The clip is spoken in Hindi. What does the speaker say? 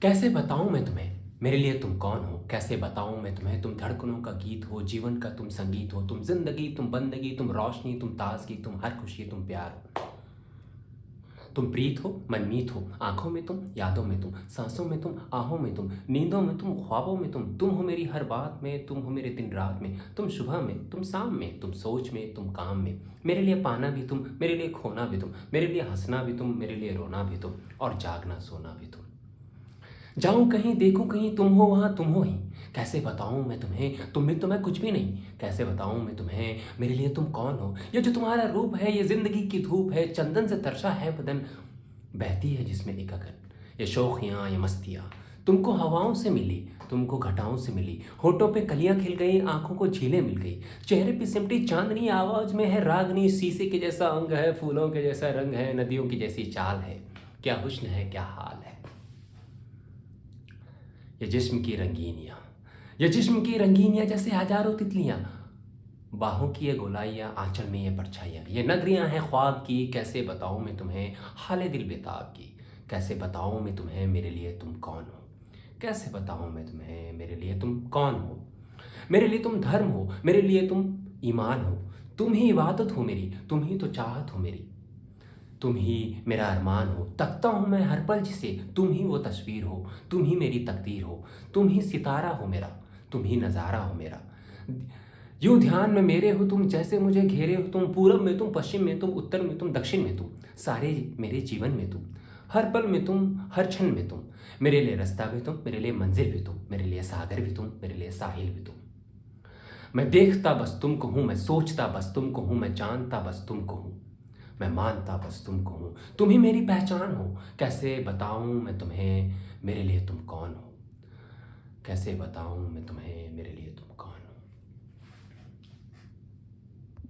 कैसे बताऊँ मैं तुम्हें, मेरे लिए तुम कौन हो? कैसे बताऊँ मैं तुम्हें, तुम धड़कनों का गीत हो, जीवन का तुम संगीत हो, तुम ज़िंदगी, तुम बंदगी, तुम रोशनी, तुम ताज़गी, तुम हर खुशी, तुम प्यार हो। तुम प्रीत हो, मनमीत हो, आँखों में तुम, यादों में तुम, सांसों में तुम, आहों में तुम, नींदों में तुम, ख्वाबों में तुम हो मेरी हर बात में, तुम हो मेरे दिन रात में, तुम सुबह में, तुम शाम में, तुम सोच में, तुम काम में। मेरे लिए पाना भी तुम, मेरे लिए खोना भी तुम, मेरे लिए हँसना भी तुम, मेरे लिए रोना भी तुम, और जागना सोना भी तुम। जाऊं कहीं देखूं कहीं तुम हो वहां तुम हो ही। कैसे बताऊं मैं तुम्हें, तुम में तो मैं कुछ भी नहीं। कैसे बताऊं मैं तुम्हें, मेरे लिए तुम कौन हो? ये जो तुम्हारा रूप है, ये जिंदगी की धूप है, चंदन से तरसा है बदन, बहती है जिसमें एक अगन। ये शौखियाँ ये मस्तियाँ तुमको हवाओं से मिली, तुमको घटाओं से मिली, होठों पे कलियां खिल गई, आंखों को झीलें मिल गई, चेहरे पे सिमटी चांदनी, आवाज में है रागनी, शीशे के जैसा अंग है, फूलों के जैसा रंग है, नदियों की जैसी चाल है, क्या हुस्न है क्या हाल है। ये जिस्म की रंगीनियाँ, ये जिस्म की रंगीनियाँ जैसे हजारों तितलियाँ, बाहों की ये गोलाइयाँ, आंचल में ये परछाइयाँ, ये नगरियाँ हैं ख्वाब की। कैसे बताऊँ मैं तुम्हें हाले दिल बेताब की। कैसे बताऊँ मैं तुम्हें, मेरे लिए तुम कौन हो? कैसे बताऊँ मैं तुम्हें, मेरे लिए तुम कौन हो? मेरे लिए तुम धर्म हो, मेरे लिए तुम ईमान हो, तुम ही इबादत हो मेरी, तुम ही तो चाहत हो मेरी, तुम ही मेरा अरमान हो, तकता हूँ मैं हर पल जिसे, तुम ही वो तस्वीर हो, तुम ही मेरी तकदीर हो, तुम ही सितारा हो मेरा, तुम ही नज़ारा हो मेरा। यूं ध्यान में मेरे हो तुम, जैसे मुझे घेरे हो तुम, पूरब में तुम, पश्चिम में तुम, उत्तर में तुम, दक्षिण में तुम, सारे मेरे जीवन में तुम, हर पल में तुम, हर क्षण में तुम। मेरे लिए रास्ता भी तुम, मेरे लिए मंजिल भी तुम, मेरे लिए सागर भी तुम, मेरे लिए साहिल भी तुम। मैं देखता बस तुमको हूँ, मैं सोचता बस तुमको हूँ, मैं जानता बस तुमको हूँ, मैं मानता बस तुमको हूँ, तुम ही मेरी पहचान हो। कैसे बताऊँ मैं तुम्हें, मेरे लिए तुम कौन हो? कैसे बताऊँ मैं तुम्हें,